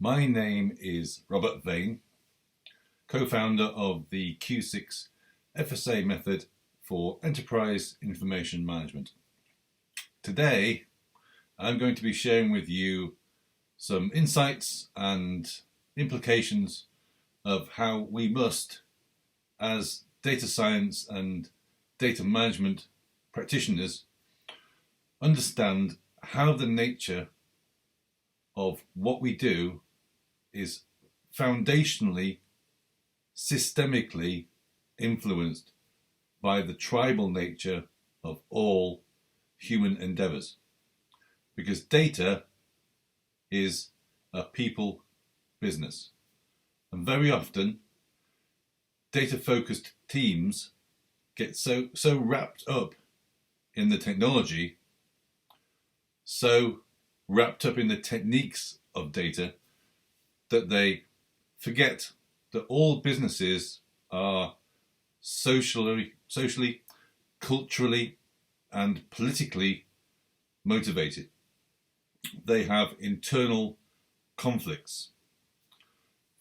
My name is Robert Vane, co-founder of the Q6 FSA method for Enterprise Information Management. Today, I'm going to be sharing with you some insights and implications of how we must, as data science and data management practitioners, understand how the nature of what we do is foundationally, systemically influenced by the tribal nature of all human endeavors. Because data is a people business. And very often, data-focused teams get so wrapped up in the technology, so wrapped up in the techniques of data, that they forget that all businesses are socially, culturally, and politically motivated. They have internal conflicts.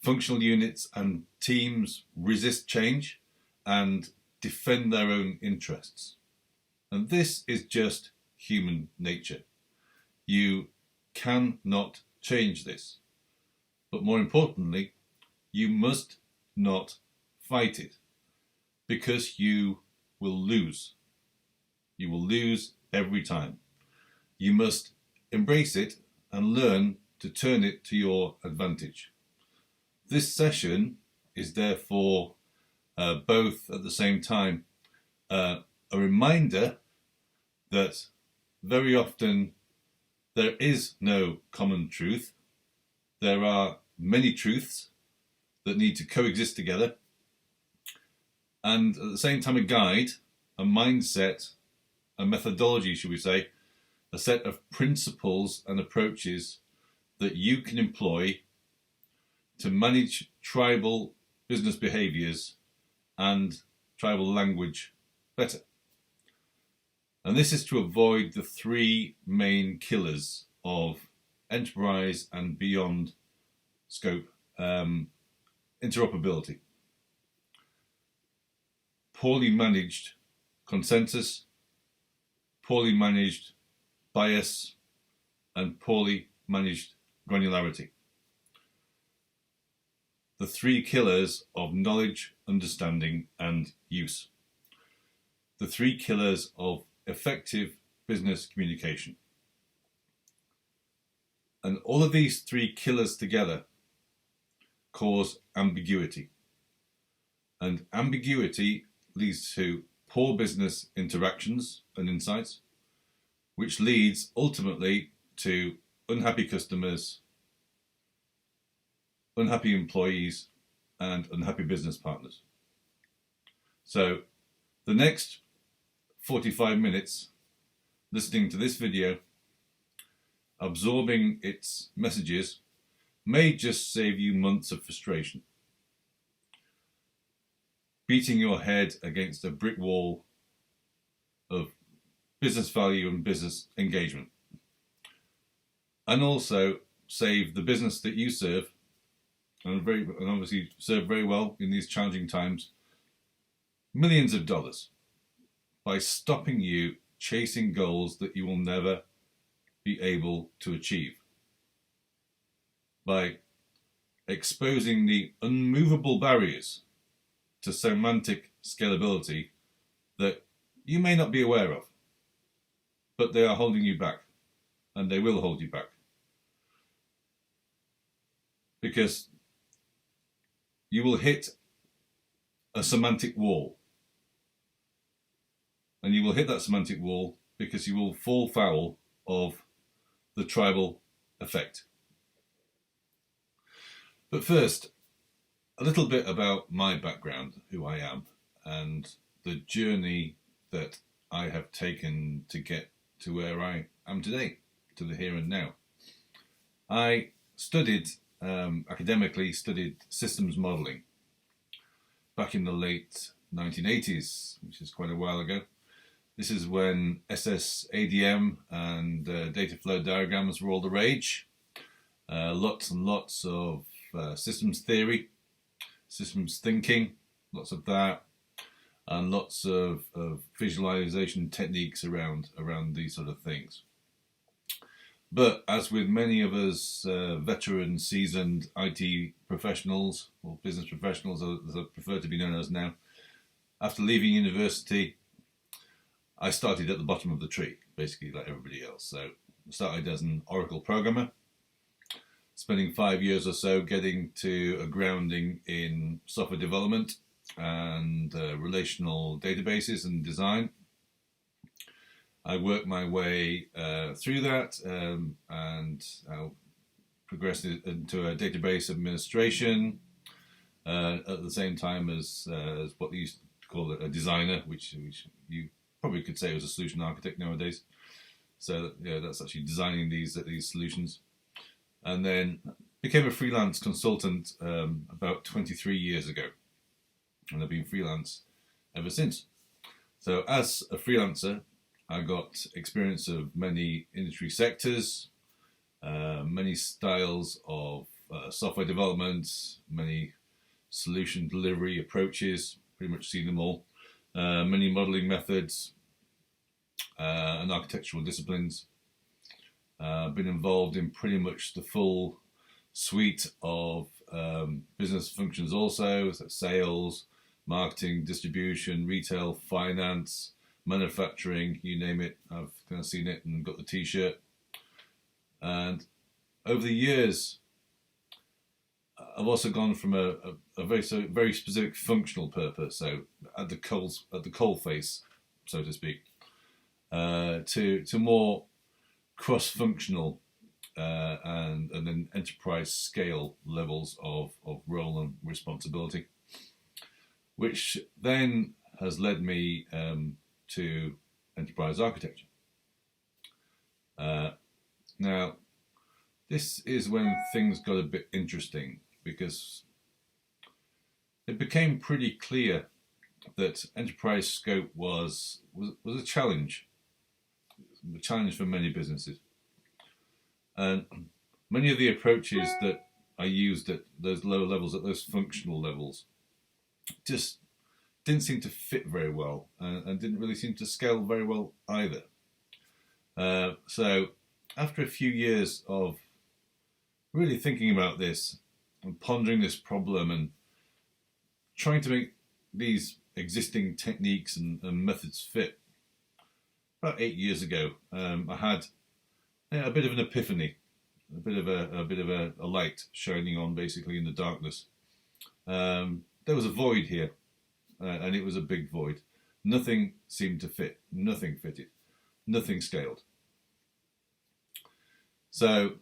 Functional units and teams resist change and defend their own interests. And this is just human nature. You cannot change this. But more importantly, you must not fight it, because you will lose. You will lose every time. You must embrace it and learn to turn it to your advantage. This session is therefore both at the same time a reminder that very often there is no common truth. There are many truths that need to coexist together, and at the same time a guide, a mindset, a methodology, should we say, a set of principles and approaches that you can employ to manage tribal business behaviours and tribal language better. And this is to avoid the three main killers of enterprise and beyond scope interoperability: poorly managed consensus, poorly managed bias, and poorly managed granularity. The three killers of knowledge, understanding, and use. The three killers of effective business communication. And all of these three killers together cause ambiguity. And ambiguity leads to poor business interactions and insights, which leads ultimately to unhappy customers, unhappy employees, and unhappy business partners. So the next 45 minutes listening to this video, absorbing its messages, may just save you months of frustration, beating your head against a brick wall of business value and business engagement, and also save the business that you serve, and obviously serve very well in these challenging times, millions of dollars by stopping you chasing goals that you will never be able to achieve, by exposing the unmovable barriers to semantic scalability that you may not be aware of, but they are holding you back, and they will hold you back. Because you will hit a semantic wall. And you will hit that semantic wall because you will fall foul of the tribal effect. But first, a little bit about my background, who I am, and the journey that I have taken to get to where I am today, to the here and now. I studied, academically studied systems modelling back in the late 1980s, which is quite a while ago. This is when SSADM and data flow diagrams were all the rage, lots and lots of systems theory, systems thinking, lots of that, and lots of visualization techniques around these sort of things. But as with many of us veteran, seasoned IT professionals, or business professionals as I prefer to be known as now, after leaving university, I started at the bottom of the tree, basically like everybody else. So I started as an Oracle programmer, spending 5 years or so getting to a grounding in software development and relational databases and design. I worked my way through that and I progressed into a database administration at the same time as what they used to call a designer, which you probably could say was a solution architect nowadays. So yeah, that's actually designing these solutions. And then became a freelance consultant about 23 years ago, and I've been freelance ever since. So as a freelancer, I got experience of many industry sectors, many styles of software development, many solution delivery approaches, pretty much seen them all, many modeling methods and architectural disciplines. Been involved in pretty much the full suite of business functions also, so sales, marketing, distribution, retail, finance, manufacturing, you name it. I've kind of seen it and got the t-shirt. And over the years, I've also gone from a very specific functional purpose, so at the coal face, so to speak, to more cross-functional and then enterprise scale levels of role and responsibility, which then has led me to enterprise architecture. Now, this is when things got a bit interesting, because it became pretty clear that enterprise scope was a challenge for many businesses. And many of the approaches that I used at those lower levels, at those functional levels, just didn't seem to fit very well and didn't really seem to scale very well either. So after a few years of really thinking about this and pondering this problem and trying to make these existing techniques and methods fit, about 8 years ago, I had a bit of an epiphany, a bit of a light shining on basically in the darkness. There was a void here, and it was a big void. Nothing seemed to fit. Nothing fitted. Nothing scaled. So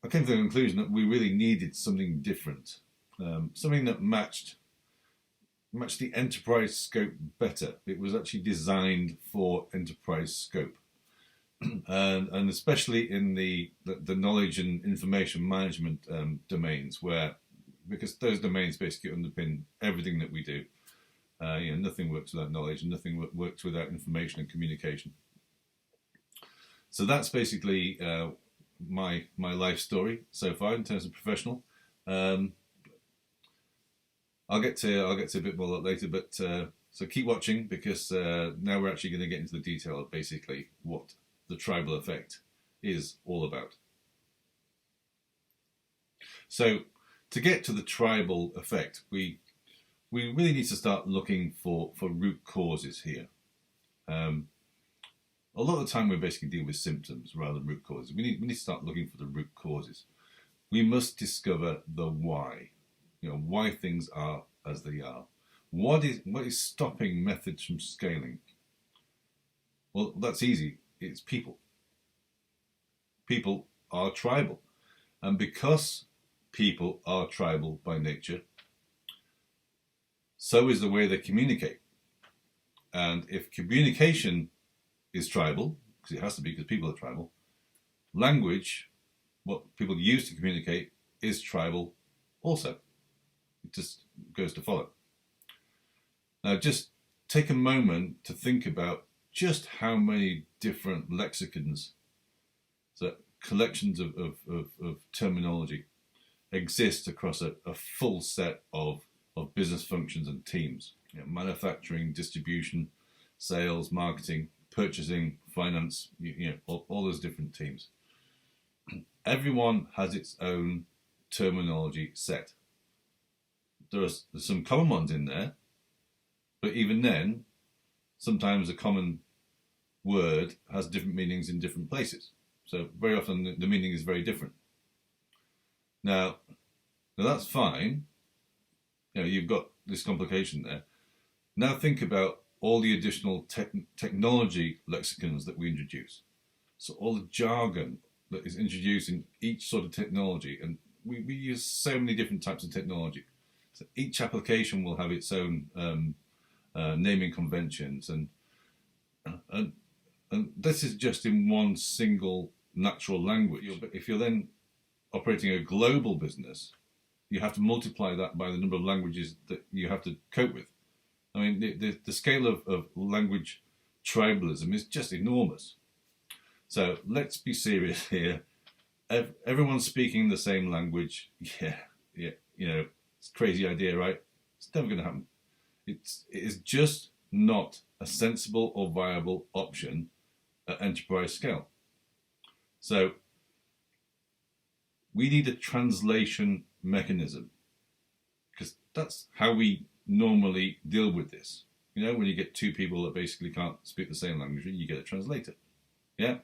I came to the conclusion that we really needed something different, something that matched the enterprise scope better. It was actually designed for enterprise scope, and especially in the knowledge and information management domains, because those domains basically underpin everything that we do. Nothing works without knowledge, and nothing works without information and communication. So that's basically my life story so far in terms of professional. I'll get to a bit more later, but so keep watching, because now we're actually going to get into the detail of basically what the tribal effect is all about. So to get to the tribal effect, we really need to start looking for root causes here. A lot of the time we basically deal with symptoms rather than root causes. We need to start looking for the root causes. We must discover the why. Why things are as they are. What is stopping methods from scaling? Well, that's easy. It's people. People are tribal. And because people are tribal by nature, so is the way they communicate. And if communication is tribal, because it has to be, because people are tribal, language, what people use to communicate, is tribal also. It just goes to follow. Now, just take a moment to think about just how many different lexicons that collections of terminology exist across a full set of business functions and teams. You know, manufacturing, distribution, sales, marketing, purchasing, finance, you know, all those different teams. Everyone has its own terminology set. There's some common ones in there, but even then, sometimes a common word has different meanings in different places. So very often the meaning is very different. Now that's fine. You know, you've got this complication there. Now think about all the additional technology lexicons that we introduce. So all the jargon that is introduced in each sort of technology, and we use so many different types of technology. So each application will have its own naming conventions, and this is just in one single natural language. If you're then operating a global business, you have to multiply that by the number of languages that you have to cope with. I mean, the scale of language tribalism is just enormous. So let's be serious here. Everyone's speaking the same language. Yeah, you know, it's a crazy idea, right? It's never going to happen. It is just not a sensible or viable option at enterprise scale. So we need a translation mechanism, because that's how we normally deal with this. You know, when you get two people that basically can't speak the same language, you get a translator. Yeah?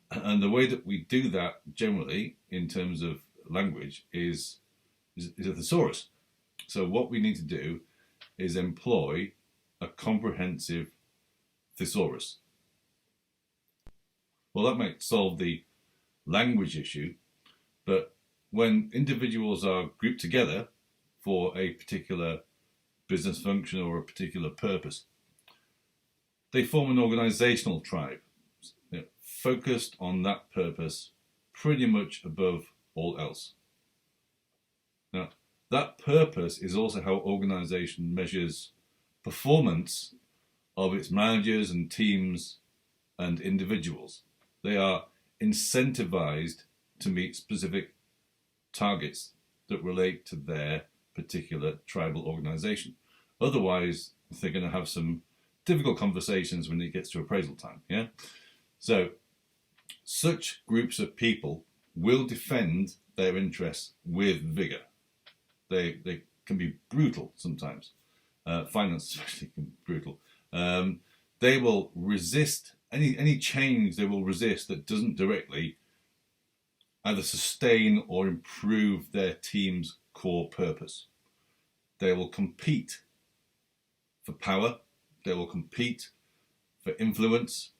And the way that we do that generally in terms of language is a thesaurus. So what we need to do is employ a comprehensive thesaurus. Well, that might solve the language issue, but when individuals are grouped together for a particular business function or a particular purpose, they form an organizational tribe, you know, focused on that purpose pretty much above all else. Now, that purpose is also how organization measures performance of its managers and teams and individuals. They are incentivized to meet specific targets that relate to their particular tribal organization. Otherwise, they're going to have some difficult conversations when it gets to appraisal time. Yeah. So, such groups of people will defend their interests with vigor. They can be brutal sometimes. Finance especially can be brutal. They will resist any change. They will resist that doesn't directly either sustain or improve their team's core purpose. They will compete for power. They will compete for influence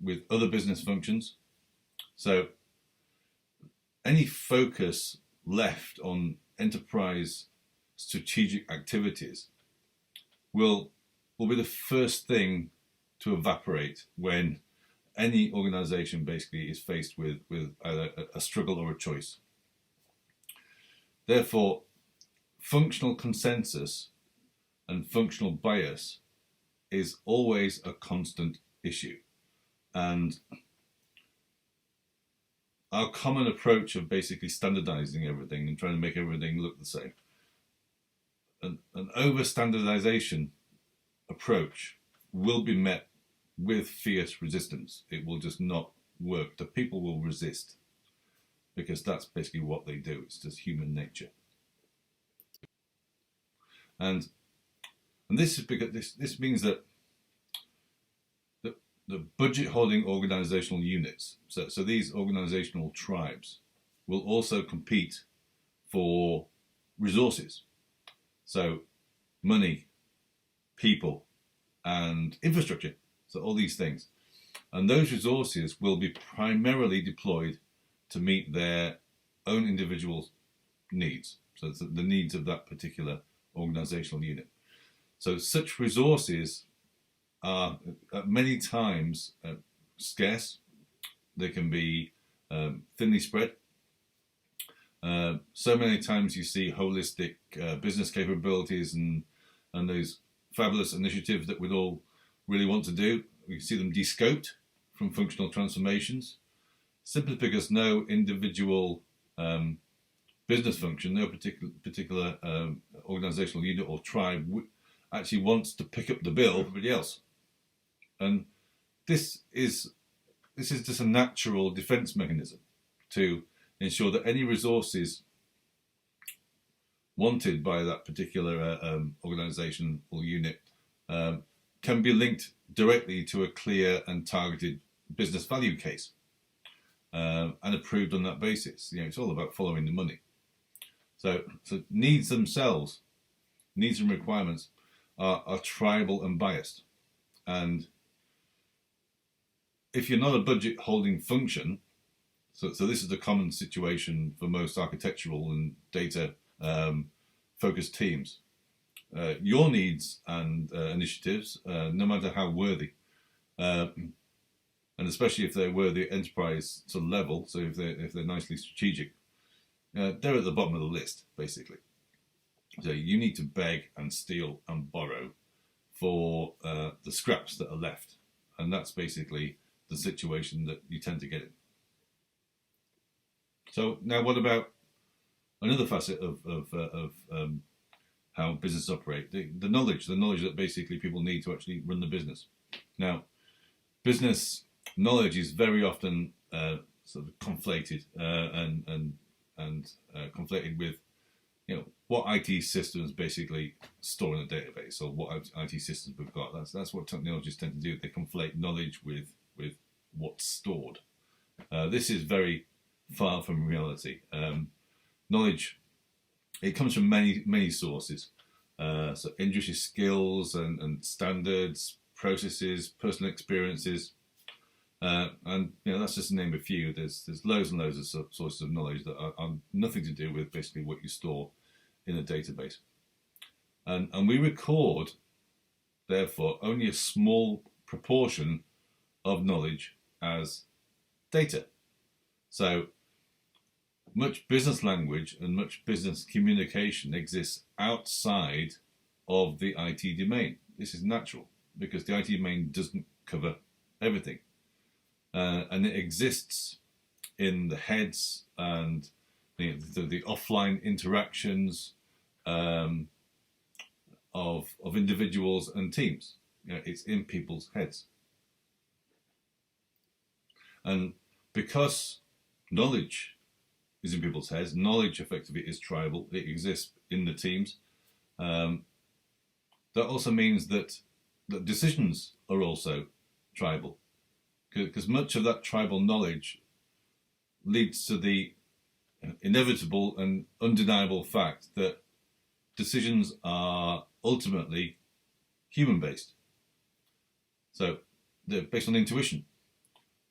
with other business functions. So any focus left on enterprise strategic activities will be the first thing to evaporate when any organization basically is faced with either a struggle or a choice. Therefore, functional consensus and functional bias is always a constant issue. And our common approach of basically standardizing everything and trying to make everything look the same, an over-standardization approach will be met with fierce resistance. It will just not work. The people will resist, because that's basically what they do. It's just human nature. And this is because this means that the budget holding organizational units, so these organizational tribes, will also compete for resources. So money, people, and infrastructure. So all these things. And those resources will be primarily deployed to meet their own individual needs. So it's the needs of that particular organizational unit. So such resources are many times scarce. They can be thinly spread. So many times you see holistic business capabilities and those fabulous initiatives that we'd all really want to do. We see them de-scoped from functional transformations. simply because no individual business function, no particular organizational unit or tribe actually wants to pick up the bill for everybody else. And this is just a natural defense mechanism to ensure that any resources wanted by that particular organization or unit can be linked directly to a clear and targeted business value case and approved on that basis. It's all about following the money. So needs themselves, needs and requirements are tribal and biased. And if you're not a budget holding function, so this is the common situation for most architectural and data focused teams. Your needs and initiatives, no matter how worthy, and especially if they're worthy enterprise sort of level, so if they're nicely strategic, they're at the bottom of the list, basically. So you need to beg and steal and borrow for the scraps that are left, and that's basically the situation that you tend to get in. So now, what about another facet of how businesses operate? The knowledge that basically people need to actually run the business. Now, business knowledge is very often sort of conflated and conflated with, what IT systems basically store in a database, or what IT systems we've got. That's what technologists tend to do. They conflate knowledge with what's stored. This is very far from reality. Knowledge, it comes from many sources. So industry skills and standards, processes, personal experiences, and that's just to name a few. There's loads and loads of sources of knowledge that are nothing to do with basically what you store in a database. And we record, therefore, only a small proportion of knowledge as data. So much business language and much business communication exists outside of the IT domain. This is natural because the IT domain doesn't cover everything. And it exists in the heads and the offline interactions of individuals and teams. It's in people's heads. And because knowledge is in people's heads, knowledge effectively is tribal, it exists in the teams, that also means that decisions are also tribal, because much of that tribal knowledge leads to the inevitable and undeniable fact that decisions are ultimately human-based. So they're based on intuition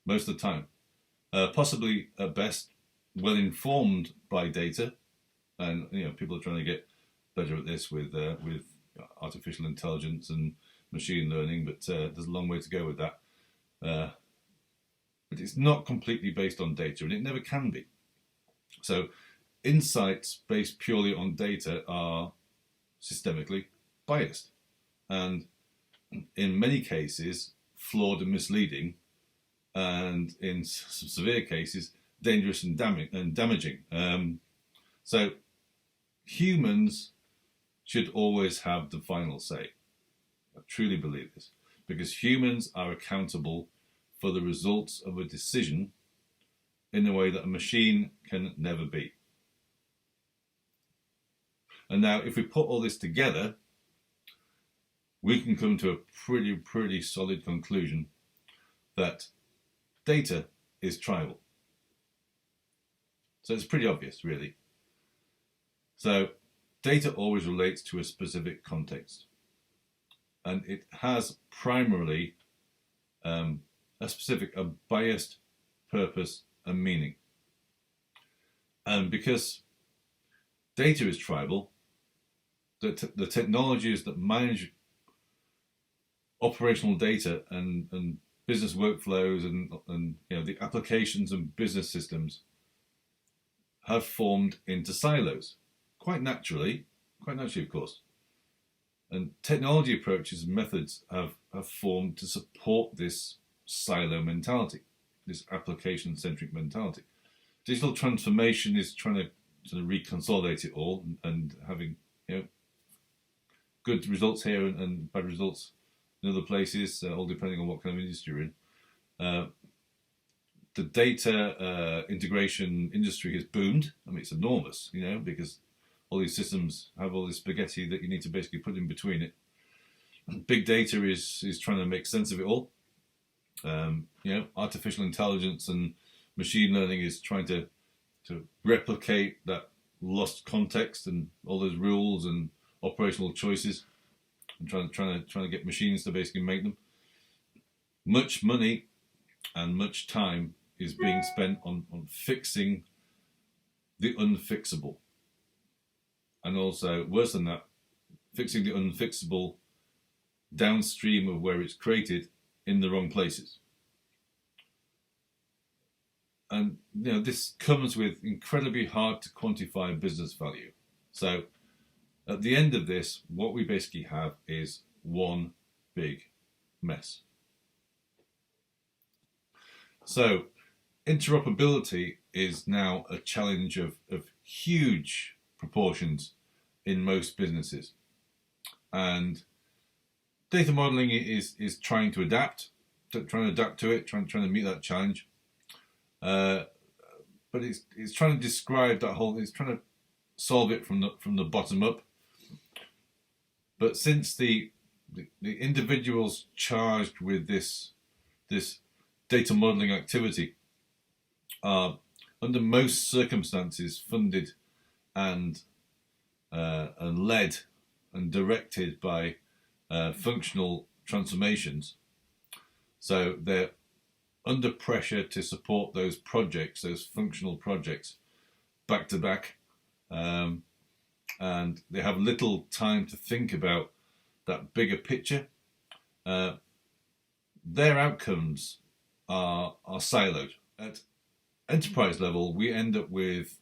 most of the time, possibly at best well informed by data, and people are trying to get better at this with artificial intelligence and machine learning, but there's a long way to go with that. But it's not completely based on data, and it never can be. So insights based purely on data are systemically biased, and in many cases flawed and misleading, and in some severe cases dangerous and damaging. So humans should always have the final say. I truly believe this, because humans are accountable for the results of a decision in a way that a machine can never be. And now, if we put all this together, we can come to a pretty solid conclusion that data is tribal. So it's pretty obvious, really. So data always relates to a specific context, and it has primarily a biased purpose and meaning. And because data is tribal, the technologies that manage operational data and business workflows and the applications and business systems have formed into silos, quite naturally, of course. And technology approaches and methods have formed to support this silo mentality. this application-centric mentality. Digital transformation is trying to sort of reconsolidate it all and having good results here and bad results in other places, all depending on what kind of industry you're in. The data integration industry has boomed. I mean, it's enormous, because all these systems have all this spaghetti that you need to basically put in between it. Big data is trying to make sense of it all. Artificial intelligence and machine learning is trying to replicate that lost context and all those rules and operational choices, and trying to get machines to basically make them. Much money and much time is being spent on fixing the unfixable, and also worse than that, fixing the unfixable downstream of where it's created in the wrong places. And this comes with incredibly hard to quantify business value. So at the end of this, what we basically have is one big mess. So interoperability is now a challenge of huge proportions in most businesses. And data modeling is trying to adapt to it, trying to meet that challenge. But it's trying to describe that whole. It's trying to solve it from the bottom up. But since the individuals charged with this data modeling activity are under most circumstances funded and led and directed by functional transformations, so they're under pressure to support those projects, those functional projects, back to back, and they have little time to think about that bigger picture. Their outcomes are siloed. At enterprise level, we end up with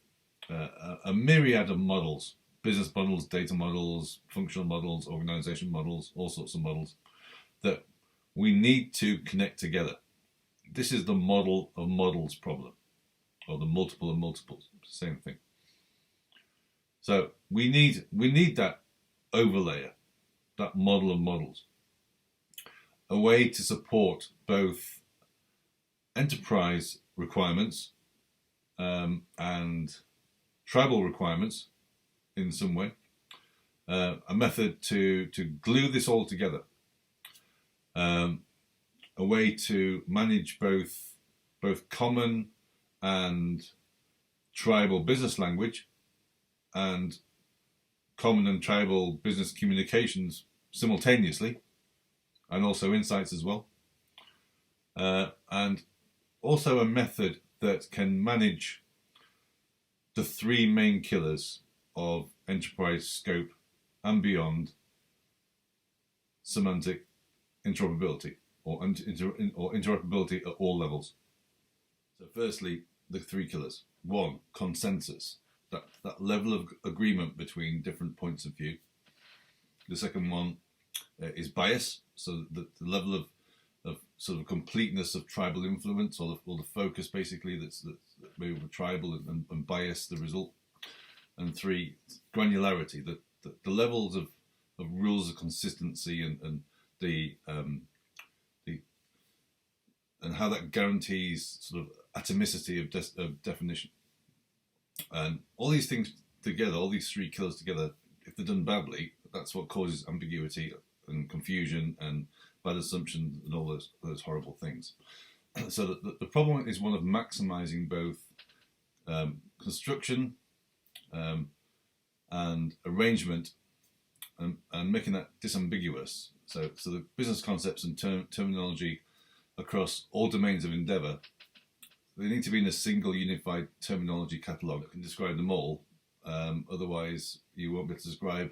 a myriad of models: business models, data models, functional models, organization models, all sorts of models that we need to connect together. This is the model of models problem, or the multiple of multiples, same thing. So we need that overlayer, that model of models, a way to support both enterprise requirements and tribal requirements in some way, a method to glue this all together, a way to manage both common and tribal business language and common and tribal business communications simultaneously, and also insights as well, and also a method that can manage the three main killers of enterprise scope and beyond: semantic interoperability, or interoperability at all levels. So firstly, the three killers. One, consensus, that level of agreement between different points of view. The second one is bias, so the level of sort of completeness of tribal influence, or the focus basically that's maybe tribal and bias the result. And three, granularity, the levels of rules of consistency and the and how that guarantees sort of atomicity of definition. And all these things together, all these three killers together, if they're done badly, that's what causes ambiguity and confusion and bad assumptions and all those horrible things. So the problem is one of maximizing both construction and arrangement and making that disambiguous. So the business concepts and terminology across all domains of endeavour, they need to be in a single unified terminology catalogue that can describe them all. Otherwise, you won't be able to describe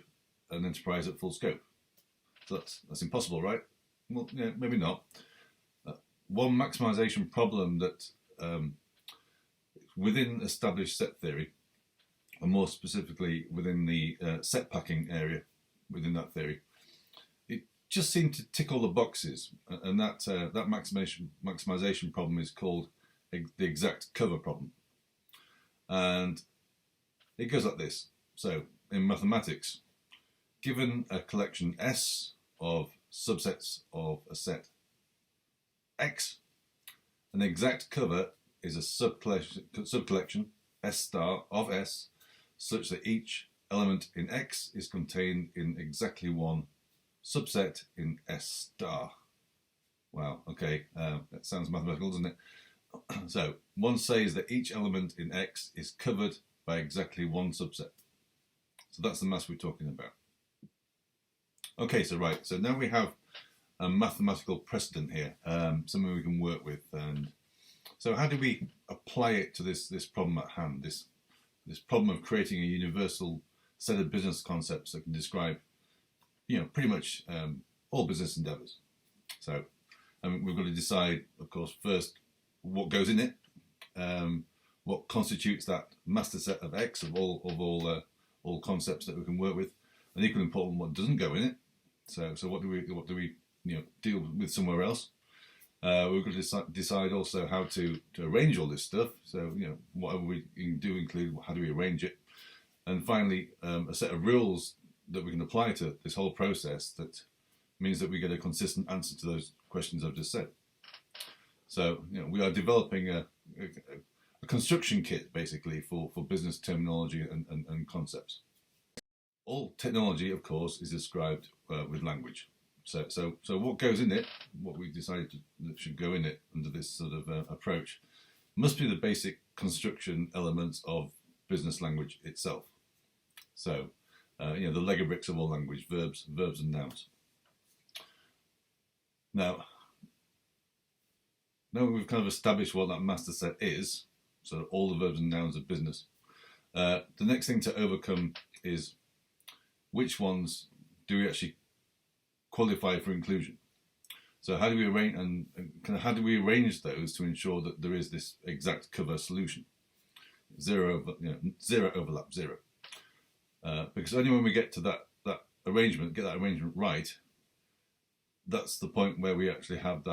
an enterprise at full scope. So that's impossible, right? Well, yeah, maybe not. One maximisation problem that within established set theory, and more specifically within the set packing area within that theory, it just seemed to tick all the boxes, and that maximisation problem is called the exact cover problem. And it goes like this. So in mathematics, given a collection S of subsets of a set X, an exact cover is a subcollection S star of S such that each element in X is contained in exactly one subset in S star. Wow, okay, that sounds mathematical, doesn't it? So one says that each element in X is covered by exactly one subset. So that's the maths we're talking about. Okay, so right, so now we have a mathematical precedent here, something we can work with. And so how do we apply it to this problem at hand, this problem of creating a universal set of business concepts that can describe, pretty much all business endeavors. So we've got to decide, of course, first what goes in it, what constitutes that master set of X of all concepts that we can work with, and equally important, what doesn't go in it. So what do we deal with somewhere else? We've got to decide also how to arrange all this stuff. So whatever we do include, how do we arrange it? And finally, a set of rules that we can apply to this whole process that means that we get a consistent answer to those questions I've just said. So we are developing a construction kit basically for business terminology and concepts. All technology, of course, is described with language. So what goes in it, what we decided that should go in it under this sort of approach, must be the basic construction elements of business language itself. So the Lego bricks of all language: verbs and nouns. Now we've kind of established what that master set is, so all the verbs and nouns of business. The next thing to overcome is which ones do we actually qualify for inclusion. So how do we arrange those to ensure that there is this exact cover solution? Zero overlap, zero. Because only when we get to that arrangement, get that arrangement right, that's the point where we actually have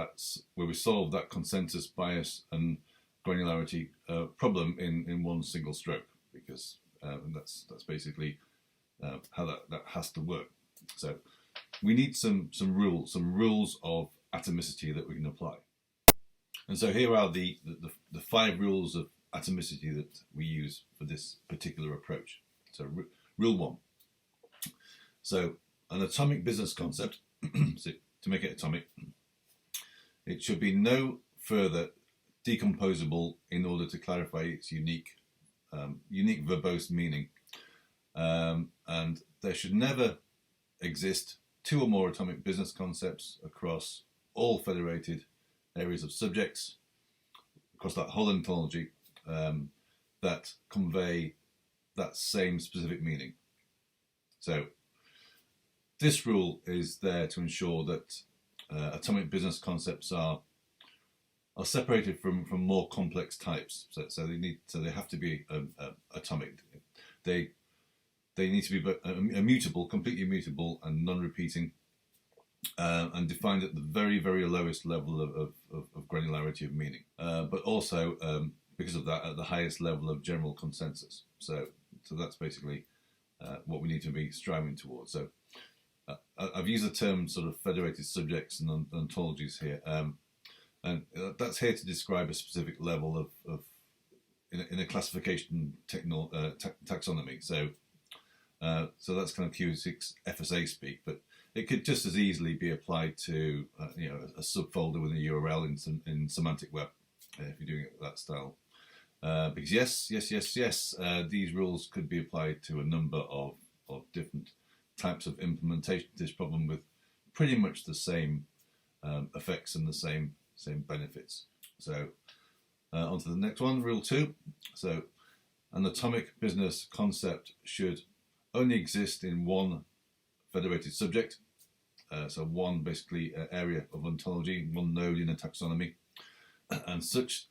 where we solve that consensus bias and granularity problem in one single stroke. Because that's basically how that has to work. So we need some rules of atomicity that we can apply. And so here are the 5 rules of atomicity that we use for this particular approach. So rule 1. So an atomic business concept, so to make it atomic, it should be no further decomposable in order to clarify its unique verbose meaning. And there should never exist 2 or more atomic business concepts across all federated areas of subjects, across that whole ontology, that convey that same specific meaning. So this rule is there to ensure that atomic business concepts are separated from more complex types. So they have to be atomic. They need to be immutable, completely immutable and non-repeating, and defined at the very, very lowest level of granularity of meaning. But also, because of that, at the highest level of general consensus. So that's basically what we need to be striving towards. So I've used the term sort of federated subjects and ontologies here, and that's here to describe a specific level of in a classification taxonomy. So that's kind of Q6 FSA speak, but it could just as easily be applied to a subfolder with a URL in semantic web if you're doing it that style. Because yes, these rules could be applied to a number of different types of implementation of this problem with pretty much the same effects and the same benefits. So on to the next one, rule 2. So an atomic business concept should only exist in one federated subject, so one basically area of ontology, one node in a taxonomy, and such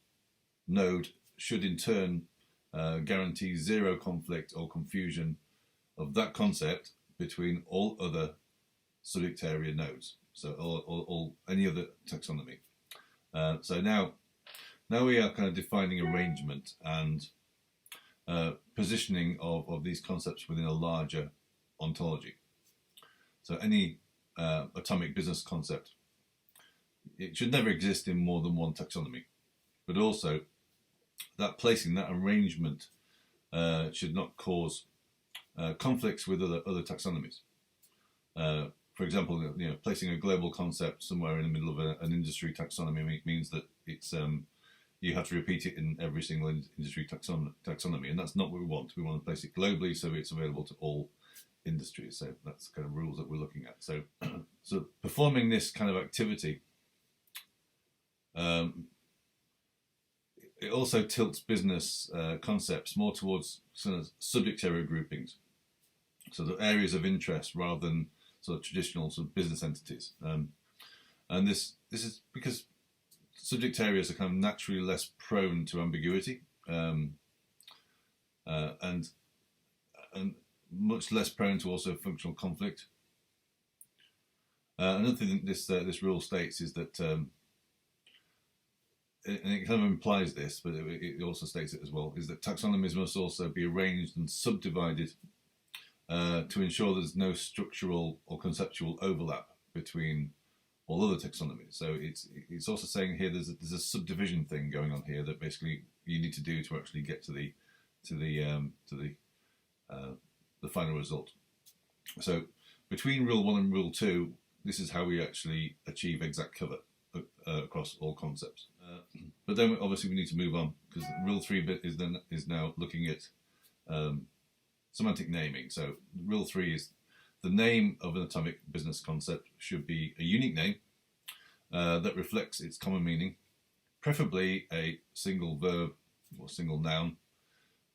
node should in turn guarantee zero conflict or confusion of that concept between all other subject area nodes, so all any other taxonomy. So now now we are kind of defining arrangement and positioning of these concepts within a larger ontology. So any atomic business concept, it should never exist in more than one taxonomy, but also that placing, that arrangement should not cause conflicts with other taxonomies. For example, placing a global concept somewhere in the middle of an industry taxonomy means that it's you have to repeat it in every single industry taxonomy, and that's not what we want. We want to place it globally so it's available to all industries. So that's the kind of rules that we're looking at. So, so performing this kind of activity, it also tilts business concepts more towards sort of subject area groupings, so the areas of interest rather than sort of traditional sort of business entities. And this is because subject areas are kind of naturally less prone to ambiguity, and much less prone to also functional conflict. Another thing this rule states is that, and it kind of implies this, but it also states it as well, is that taxonomies must also be arranged and subdivided to ensure there's no structural or conceptual overlap between all other taxonomies. So it's also saying here there's a subdivision thing going on here that basically you need to do to actually get to the final result. So between Rule 1 and Rule 2, this is how we actually achieve exact cover across all concepts. But then obviously we need to move on, because Rule 3 is now looking at semantic naming. So Rule 3 is the name of an atomic business concept should be a unique name that reflects its common meaning, preferably a single verb or single noun,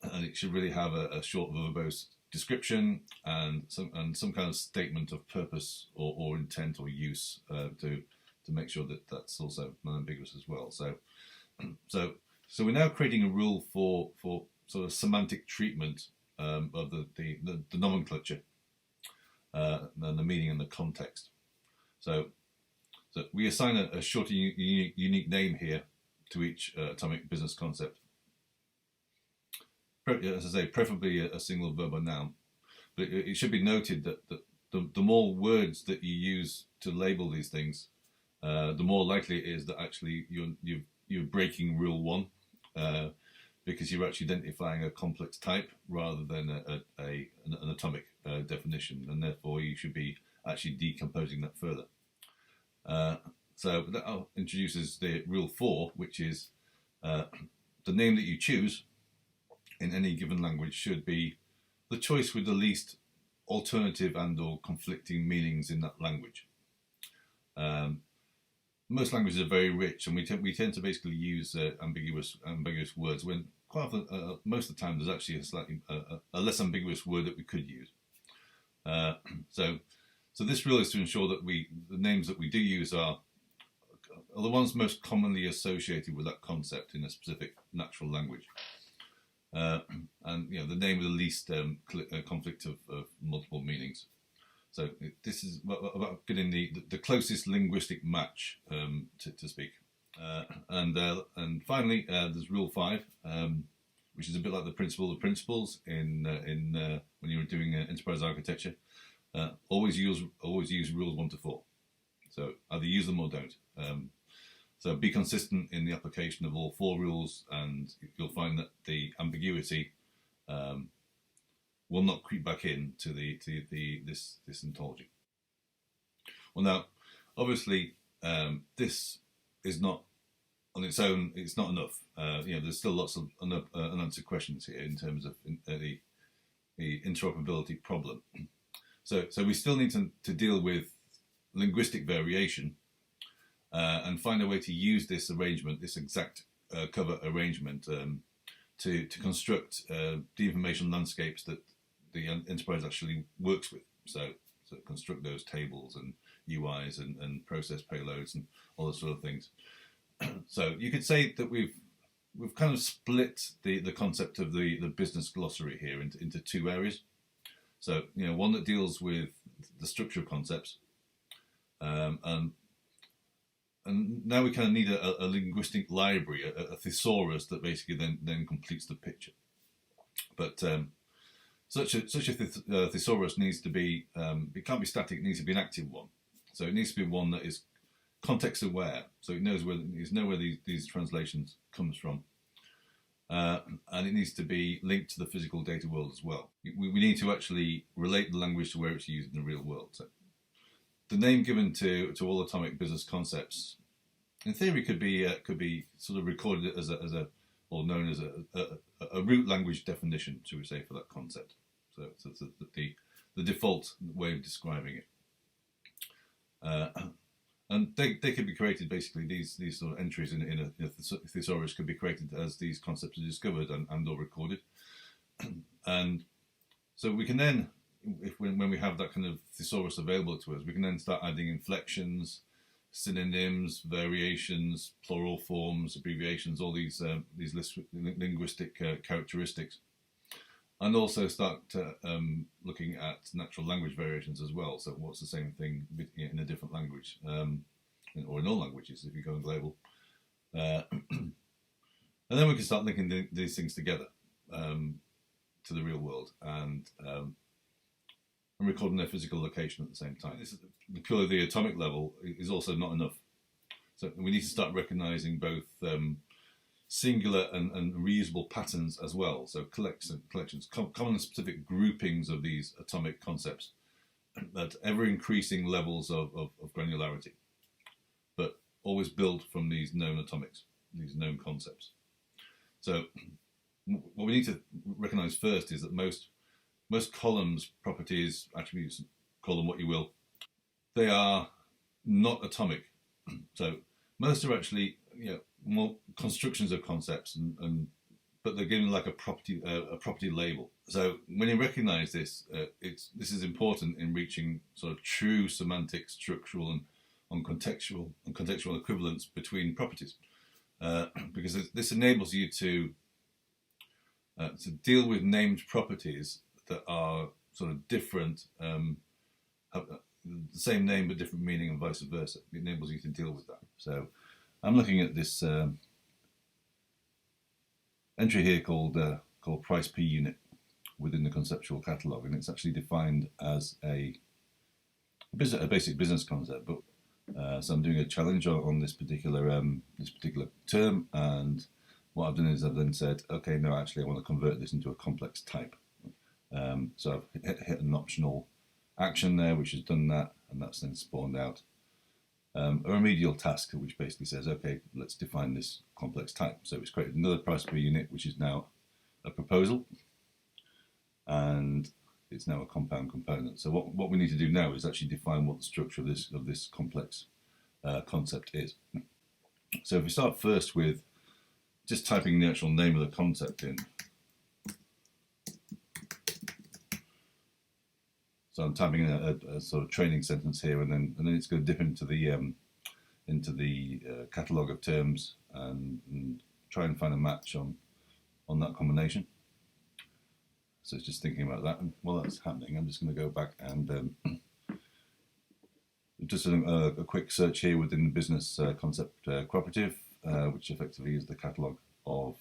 and it should really have a short verbose description and some kind of statement of purpose or intent or use to make sure that that's also non-ambiguous as well. So we're now creating a rule for sort of semantic treatment of the nomenclature, and the meaning and the context. So we assign a short and unique name here to each atomic business concept. As I say, preferably a single verb or noun. But it should be noted that the more words that you use to label these things, the more likely it is that actually you're breaking Rule 1, because you're actually identifying a complex type rather than an atomic definition, and therefore you should be actually decomposing that further. So that introduces the Rule 4, which is the name that you choose in any given language should be the choice with the least alternative and or conflicting meanings in that language. Most languages are very rich, and we tend to basically use ambiguous words when quite often, most of the time, there's actually a less ambiguous word that we could use. So this rule is to ensure that the names that we do use are the ones most commonly associated with that concept in a specific natural language, and the name with the least conflict of multiple meanings. So this is about getting the closest linguistic match, to speak. And finally, there's Rule 5, which is a bit like the principle of principles in when you're doing enterprise architecture. Always use rules 1 to 4. So either use them or don't. So be consistent in the application of all 4 rules, and you'll find that the ambiguity will not creep back into this ontology. Well, now, obviously, this is not on its own. It's not enough. There's still lots of unanswered questions here in terms of the interoperability problem. So we still need to deal with linguistic variation and find a way to use this arrangement, this exact cover arrangement, to construct the information landscapes that the enterprise actually works with. So construct those tables and UIs and process payloads and all those sort of things. So you could say that we've kind of split the concept of the business glossary here into 2 areas. So one that deals with the structure of concepts, and and now we kind of need a linguistic library, a thesaurus that basically then completes the picture. But such a thesaurus needs to be, it can't be static, it needs to be an active one. So it needs to be one that is context aware, so it knows where these translations comes from. And it needs to be linked to the physical data world as well. We need to actually relate the language to where it's used in the real world. So the name given to all atomic business concepts, in theory, could be sort of recorded as a or known as a root language definition, should we say, for that concept. So the default way of describing it. And they could be created, basically, these sort of entries in a thesaurus could be created as these concepts are discovered and or recorded. And so we can then, when we have that kind of thesaurus available to us, we can then start adding inflections, synonyms, variations, plural forms, abbreviations, all these linguistic characteristics. And also start looking at natural language variations as well. So what's the same thing in a different language, or in all languages if you go global. And then we can start linking these things together to the real world and recording their physical location at the same time. This is purely the atomic level is also not enough. So we need to start recognizing both singular and reusable patterns as well. So collections, common and specific groupings of these atomic concepts at ever increasing levels of granularity, but always built from these known atomics, these known concepts. So what we need to recognize first is that most columns, properties, attributes, call them what you will, they are not atomic. So most are actually, more constructions of concepts, but they're given like a property label. So when you recognise this, this is important in reaching sort of true semantic, structural, and contextual equivalence between properties, because this enables you to deal with named properties that are sort of different, have the same name but different meaning, and vice versa. It enables you to deal with that. So I'm looking at this entry here called price per unit within the conceptual catalogue, and it's actually defined as a basic business concept. But so I'm doing a challenge on this particular term, and what I've done is I've then said, okay, no, actually I want to convert this into a complex type. So I've hit an optional action there, which has done that, and that's then spawned out a remedial task, which basically says, okay, let's define this complex type. So it's created another price per unit, which is now a proposal, and it's now a compound component. So what we need to do now is actually define what the structure of this complex concept is. So if we start first with just typing the actual name of the concept in. So I'm typing in a sort of training sentence here, and then it's going to dip into the catalogue of terms and try and find a match on that combination. So it's just thinking about that, and while that's happening, I'm just going to go back and just a quick search here within the business concept cooperative, which effectively is the catalogue of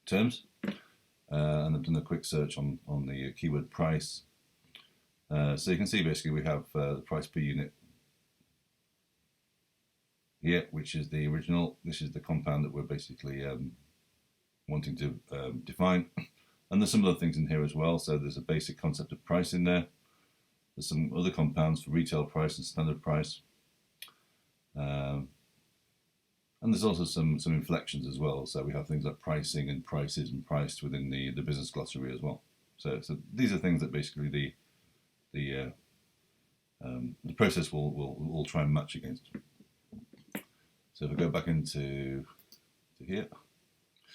terms, and I've done a quick search on the keyword price. So you can see basically we have the price per unit here, which is the original. This is the compound that we're basically wanting to define. And there's some other things in here as well. So there's a basic concept of price in there. There's some other compounds for retail price and standard price. And there's also some inflections as well. So we have things like pricing and prices and priced within the business glossary as well. So these are things that basically the process will try and match against. So if we go back into here,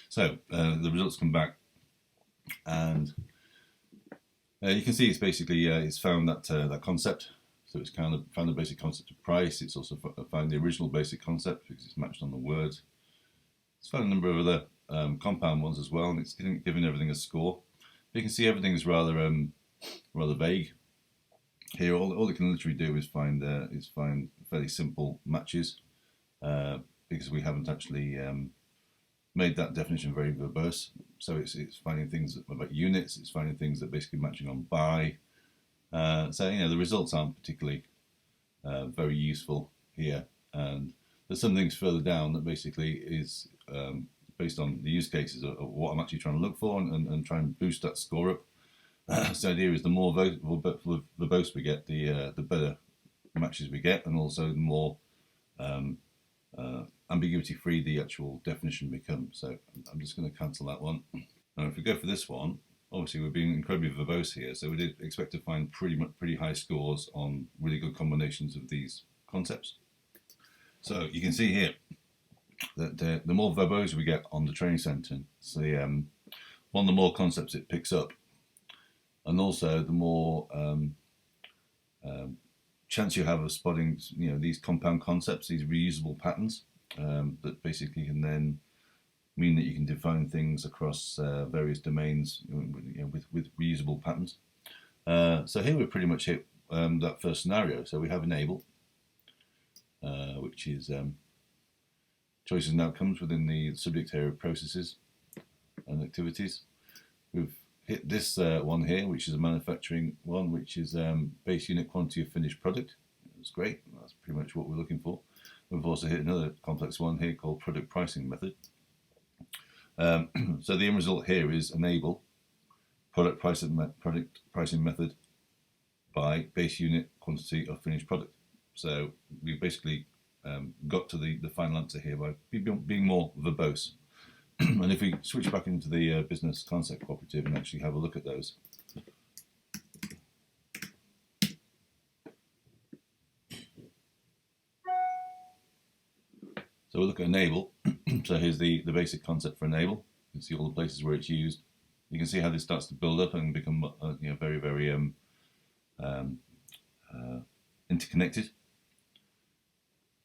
so the results come back, and you can see it's basically it's found that concept. So it's kind of found the basic concept of price. It's also found the original basic concept because it's matched on the words. It's found a number of other compound ones as well, and it's giving everything a score. But you can see everything is rather vague. Here, all it can literally do is find fairly simple matches because we haven't actually made that definition very verbose. So it's finding things about units, it's finding things that basically matching on by. So the results aren't particularly very useful here. And there's some things further down that basically is based on the use cases of what I'm actually trying to look for and try and boost that score up. So the idea is the more verbose we get, the better matches we get, and also the more ambiguity-free the actual definition becomes. So I'm just going to cancel that one. Now, if we go for this one, obviously we're being incredibly verbose here, so we did expect to find pretty high scores on really good combinations of these concepts. So you can see here that the more verbose we get on the training sentence, the more concepts it picks up, and also the more chance you have of spotting these compound concepts, these reusable patterns that basically can then mean that you can define things across various domains with reusable patterns. So here we pretty much hit that first scenario. So we have enable, which is choices and outcomes within the subject area of processes and activities. We've hit this one here, which is a manufacturing one, which is base unit quantity of finished product. That's great. That's pretty much what we're looking for. We've also hit another complex one here called product pricing method. So the end result here is enable product pricing method by base unit quantity of finished product. So we basically got to the final answer here by being more verbose. And if we switch back into the business concept cooperative and actually have a look at those. So we'll look at enable. So here's the basic concept for enable. You can see all the places where it's used. You can see how this starts to build up and become very, very interconnected.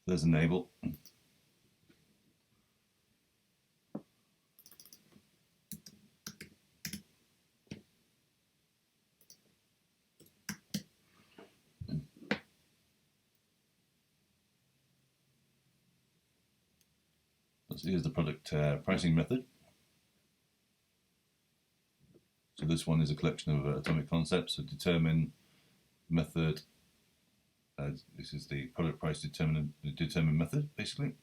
There's enable. So here's the product pricing method. So this one is a collection of atomic concepts. So determine method. This is the product price determine method, basically.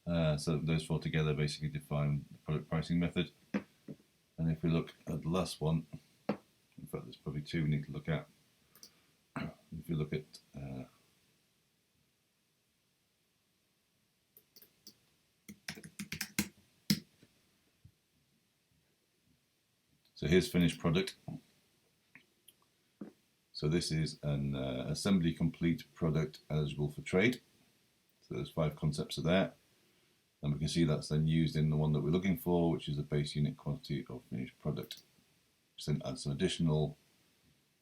So those four together basically define the product pricing method. And if we look at the last one, in fact, there's probably two we need to look at. If you look at so here's finished product. So this is an assembly complete product eligible for trade. So there's 5 concepts are there. And we can see that's then used in the one that we're looking for, which is a base unit quantity of finished product. Which then adds some additional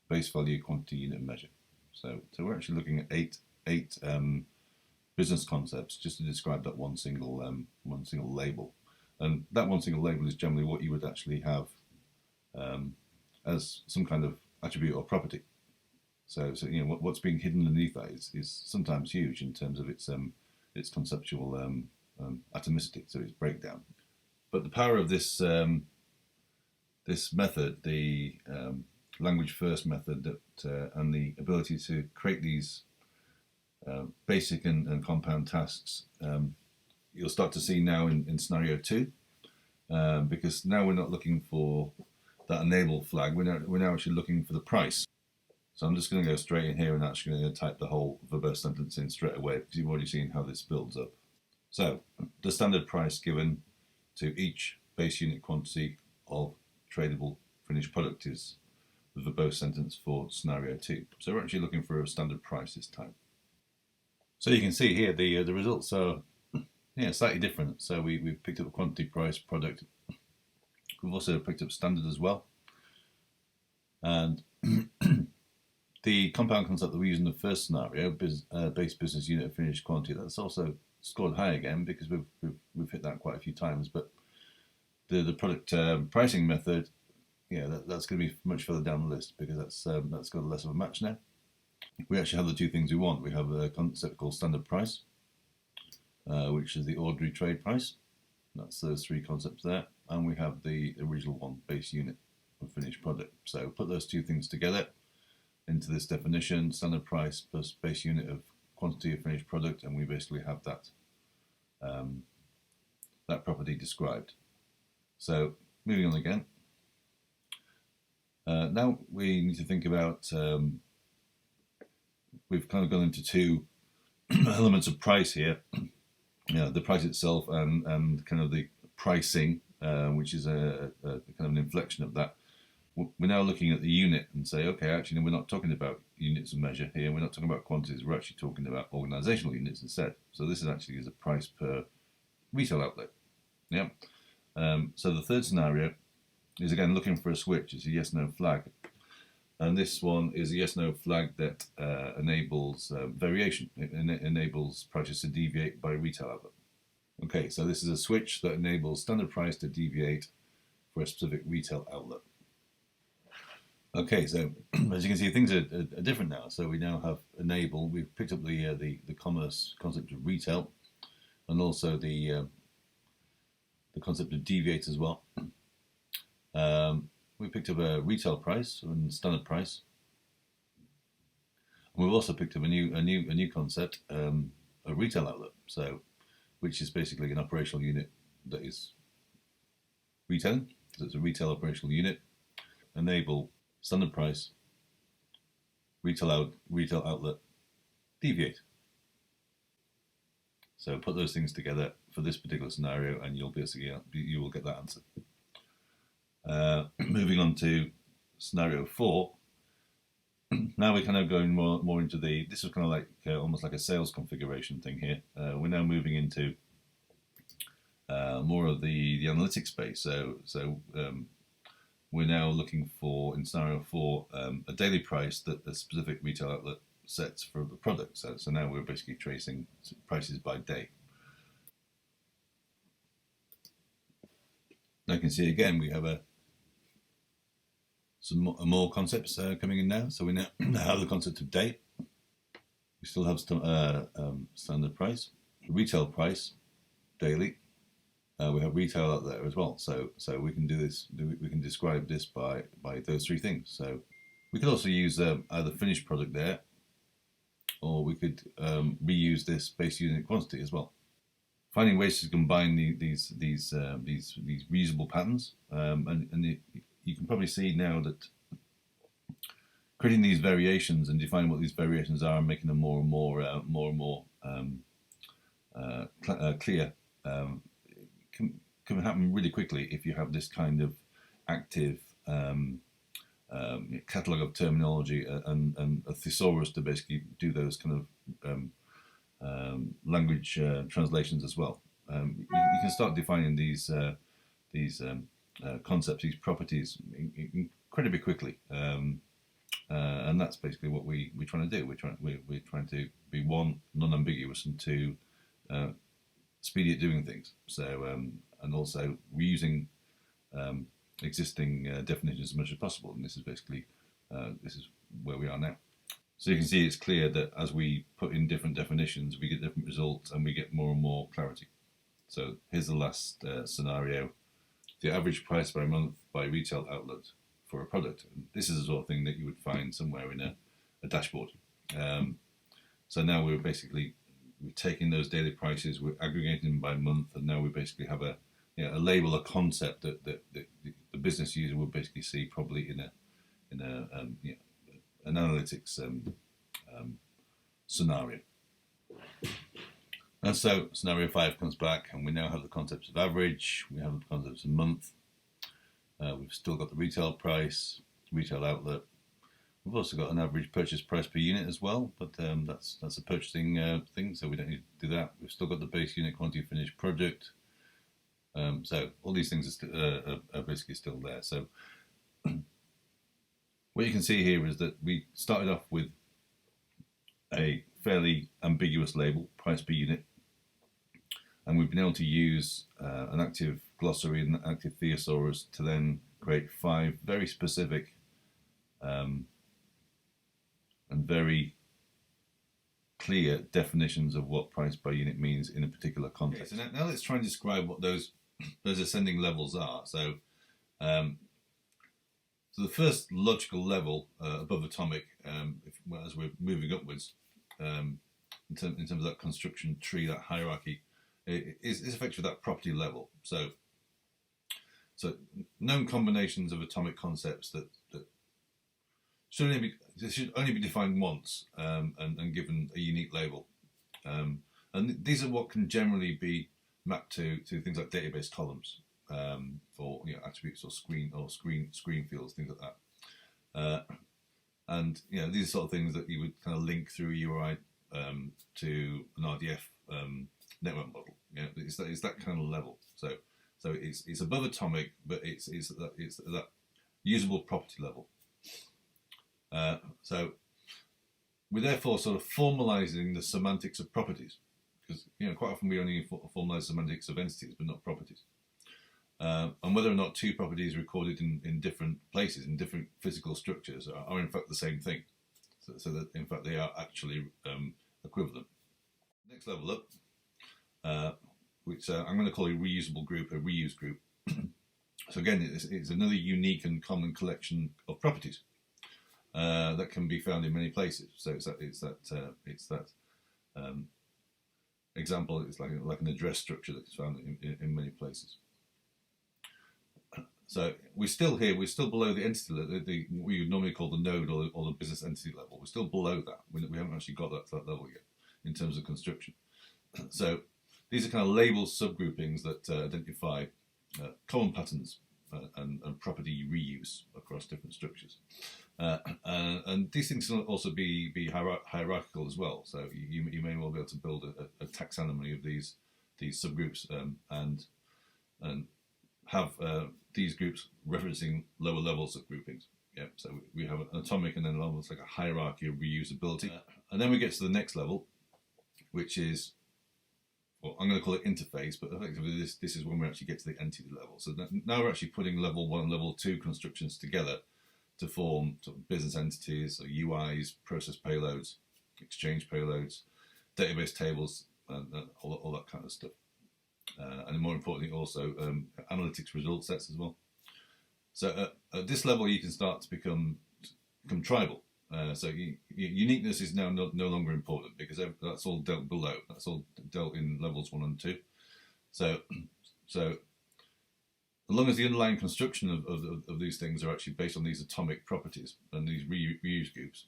base value quantity unit measure. So we're actually looking at eight business concepts just to describe that one single label. And that one single label is generally what you would actually have as some kind of attribute or property. So what's being hidden underneath that is sometimes huge in terms of its conceptual atomicity, so its breakdown. But the power of this this method, the language first method, that and the ability to create these basic and compound tasks, you'll start to see now in scenario 2, because now we're not looking for that enable flag. We're now actually looking for the price. So I'm just going to go straight in here and actually going to type the whole verbose sentence in straight away, because you've already seen how this builds up. So the standard price given to each base unit quantity of tradable finished product is the verbose sentence for scenario 2. So we're actually looking for a standard price this time. So you can see here the results are slightly different. So we've picked up quantity, price, product. We've also picked up standard as well. And the compound concept that we use in the first scenario, base business unit of finished quantity, that's also scored high again because we've hit that quite a few times. But the product pricing method, that's going to be much further down the list because that's got less of a match now. We actually have the two things we want. We have a concept called standard price, which is the ordinary trade price. That's those three concepts there. And we have the original one, base unit of finished product. So put those two things together into this definition, standard price plus base unit of quantity of finished product, and we basically have that that property described. So moving on again. Now we need to think about, we've kind of gone into two elements of price here. The price itself and kind of the pricing, which is a kind of an inflection of that. We're now looking at the unit and say, okay, actually, no, we're not talking about units of measure here. We're not talking about quantities. We're actually talking about organizational units instead. So this is actually is a price per retail outlet. Yeah. So the third scenario is again looking for a switch. It's a yes/no flag, and this one is a yes/no flag that enables variation. It enables prices to deviate by retail outlet. Okay, so this is a switch that enables standard price to deviate for a specific retail outlet. Okay, so as you can see, things are different now. So we now have enable. We've picked up the commerce concept of retail, and also the concept of deviate as well. We picked up a retail price and standard price. And we've also picked up a new concept, a retail outlet. So, which is basically an operational unit that is retailing. So it's a retail operational unit. Enable standard price, retail outlet, deviate. So put those things together for this particular scenario, and you'll basically you will get that answer. Moving on to scenario 4. Now we're kind of going more into this is kind of like almost like a sales configuration thing here. We're now moving into more of the analytics space. So we're now looking for, in scenario 4, a daily price that the specific retail outlet sets for the product. So now we're basically tracing prices by day. Now you can see again we have some more concepts coming in now. So we now have the concept of day. We still have standard price, retail price, daily. We have retail out there as well. So we can do this. We can describe this by those three things. So we could also use either finished product there, or we could reuse this base unit quantity as well. Finding ways to combine these reusable patterns, and you can probably see now that creating these variations and defining what these variations are and making them more and more clear can happen really quickly if you have this kind of active catalogue of terminology and a thesaurus to basically do those kind of language translations as well. You can start defining these concepts, these properties, incredibly quickly, and that's basically what we're trying to do. We're trying to be, one, non-ambiguous, and two, speedy at doing things. So and also reusing existing definitions as much as possible. And this is basically this is where we are now. So you can see it's clear that as we put in different definitions, we get different results and we get more and more clarity. So here's the last scenario. The average price by month by retail outlet for a product. And this is the sort of thing that you would find somewhere in a dashboard. So now we're taking those daily prices, we're aggregating them by month, and now we basically have a label, a concept that the business user will basically see probably in an analytics scenario. And so scenario 5 comes back, and we now have the concepts of average, we have the concepts of month, we've still got the retail price, retail outlet. We've also got an average purchase price per unit as well, but that's a purchasing thing, so we don't need to do that. We've still got the base unit quantity finished product. So all these things are basically still there. So what you can see here is that we started off with a fairly ambiguous label, price per unit, and we've been able to use an active glossary and active thesaurus to then create 5 very specific and very clear definitions of what price per unit means in a particular context. Okay, so now let's try and describe what those ascending levels are. So, so the first logical level above atomic, as we're moving upwards, in terms of that construction tree, that hierarchy, is effectively that property level. So known combinations of atomic concepts that should only be defined once and given a unique label. And these are what can generally be mapped to things like database columns for attributes or screen fields, things like that. And these are sort of things that you would kind of link through a URI to an RDF network model. It's that kind of level. So it's above atomic, but it's that usable property level. So we're therefore sort of formalizing the semantics of properties, because quite often we only formalize semantics of entities but not properties. And whether or not two properties recorded in different places, in different physical structures, are in fact the same thing. So that in fact they are actually equivalent. Next level up, which I'm going to call a reusable group, a reuse group. So again, it's another unique and common collection of properties that can be found in many places. So it's that example. It's like an address structure that's found in many places. So we're still below the entity level, we would normally call the node or the business entity level. We're still below that. We haven't actually got that level yet in terms of construction. So these are kind of label subgroupings that identify common patterns and property reuse across different structures. And these things can also be hierarchical as well. So you may well be able to build a taxonomy of these subgroups and have these groups referencing lower levels of groupings. So we have an atomic and then almost like a hierarchy of reusability. And then we get to the next level, which is, well, I'm going to call it interface, but effectively this is when we actually get to the entity level. So now we're actually putting level 1 and level 2 constructions together to form sort of business entities, or UIs, process payloads, exchange payloads, database tables, and all that kind of stuff. And more importantly, also analytics result sets as well. So at this level, you can start to become tribal. So uniqueness is now no longer important, because that's all dealt below. That's all dealt in levels 1 and 2. So as long as the underlying construction of these things are actually based on these atomic properties and these reuse groups,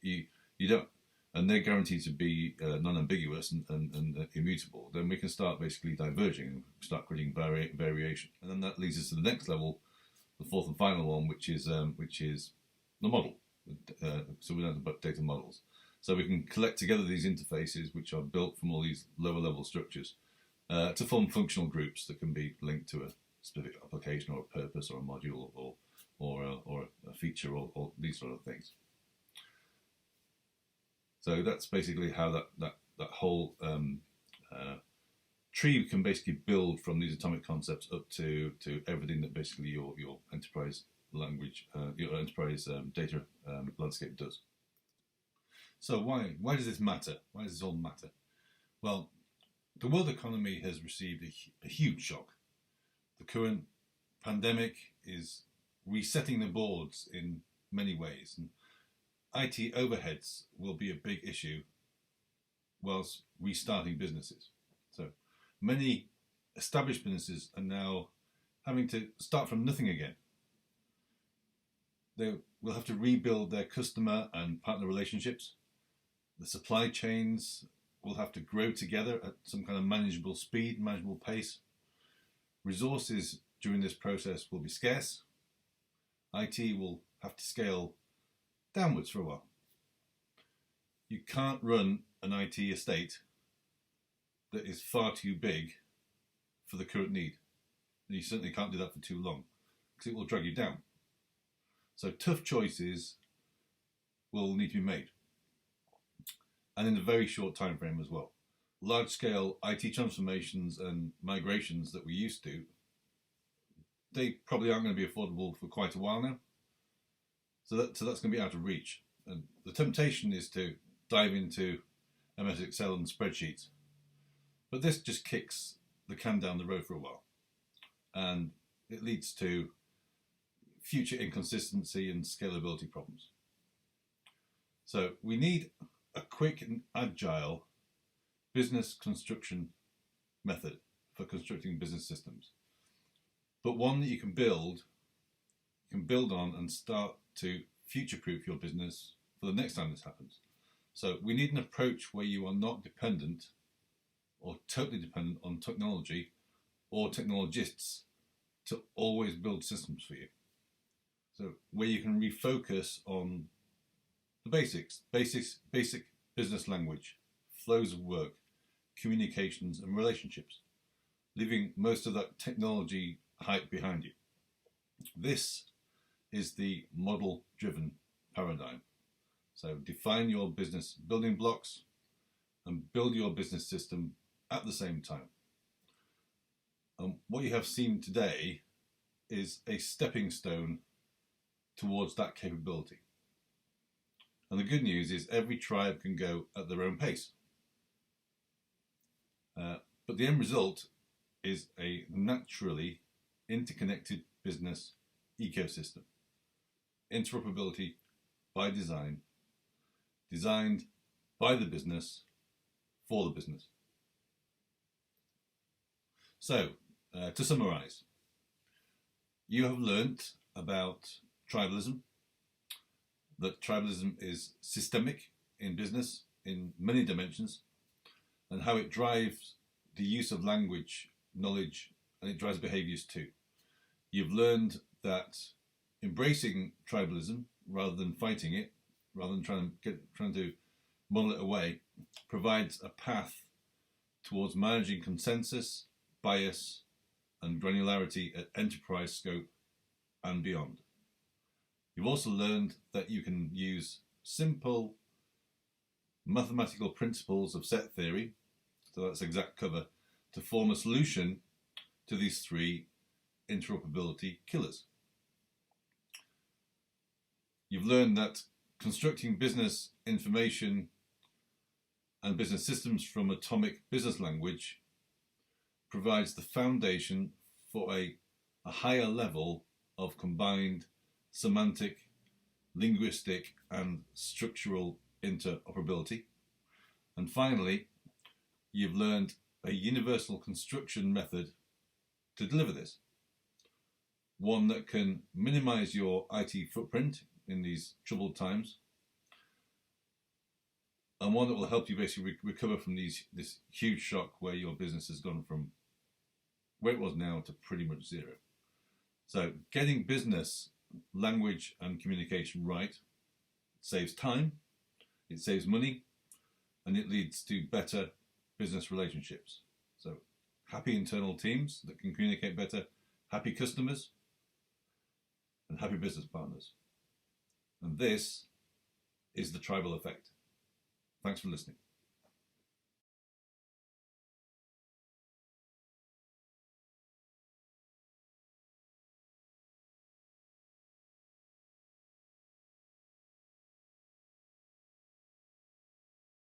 you don't. And they're guaranteed to be non-ambiguous and immutable, then we can start basically diverging and start creating variation. And then that leads us to the next level, the fourth and final one, which is the model. So we learned about data models. So we can collect together these interfaces, which are built from all these lower level structures, to form functional groups that can be linked to a specific application or a purpose or a module or a feature or these sort of things. So that's basically how that whole tree can basically build from these atomic concepts up to everything that basically your enterprise language, your enterprise data landscape does. So why does this matter? Why does this all matter? Well, the world economy has received a huge shock. The current pandemic is resetting the boards in many ways, and IT overheads will be a big issue whilst restarting businesses. So many established businesses are now having to start from nothing again. They will have to rebuild their customer and partner relationships. The supply chains will have to grow together at some kind of manageable speed, manageable pace. Resources during this process will be scarce. IT will have to scale downwards for a while. You can't run an IT estate that is far too big for the current need. And you certainly can't do that for too long, because it will drag you down. So tough choices will need to be made, and in a very short time frame as well. Large-scale IT transformations and migrations that we used to, they probably aren't going to be affordable for quite a while now. So that's going to be out of reach. And the temptation is to dive into MS Excel and spreadsheets. But this just kicks the can down the road for a while, and it leads to future inconsistency and scalability problems. So we need a quick and agile business construction method for constructing business systems, but one that you can build on and start to future-proof your business for the next time this happens. So we need an approach where you are not dependent or totally dependent on technology or technologists to always build systems for you. So where you can refocus on the basic business language, flows of work, communications and relationships, leaving most of that technology hype behind you. This is the model-driven paradigm. So define your business building blocks and build your business system at the same time. What you have seen today is a stepping stone towards that capability. And the good news is every tribe can go at their own pace. But the end result is a naturally interconnected business ecosystem. Interoperability by design, designed by the business, for the business. So, to summarize, you have learnt about tribalism, that tribalism is systemic in business in many dimensions, and how it drives the use of language, knowledge, and it drives behaviours too. You've learned that embracing tribalism rather than fighting it, rather than trying to model it away, provides a path towards managing consensus, bias, and granularity at enterprise scope and beyond. You've also learned that you can use simple mathematical principles of set theory, so that's exact cover, to form a solution to these three interoperability killers. You've learned that constructing business information and business systems from atomic business language provides the foundation for a higher level of combined semantic, linguistic, and structural interoperability. And finally, you've learned a universal construction method to deliver this. One that can minimize your IT footprint in these troubled times, and one that will help you basically recover from this huge shock where your business has gone from where it was now to pretty much zero. So getting business language and communication right saves time, it saves money, and it leads to better business relationships. So happy internal teams that can communicate better, happy customers, and happy business partners. And this is the tribal effect. Thanks for listening.